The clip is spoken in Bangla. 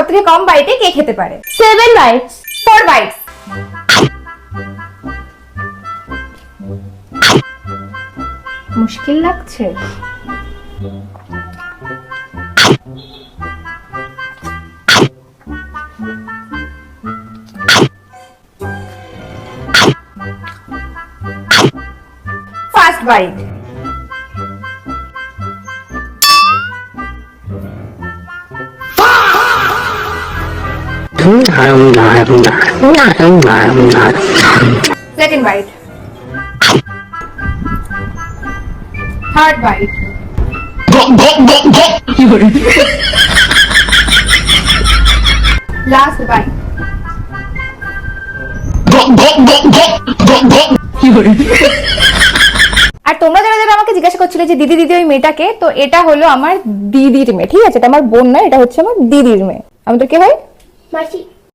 সবথেকে কম বাইটে কে খেতে পারে? 7 bites. 4 bites. মুশকিল লাগছে? First bite. Second bite. Third bite. Last bite. আর তোমরা যারা যারা আমাকে জিজ্ঞাসা করছিলে যে দিদি দিদি ওই মেয়েটাকে, তো এটা হলো আমার দিদির মেয়ে, ঠিক আছে? এটা আমার বোন নয়, এটা হচ্ছে আমার দিদির মেয়ে। আমাদের কে হয়? মাসি।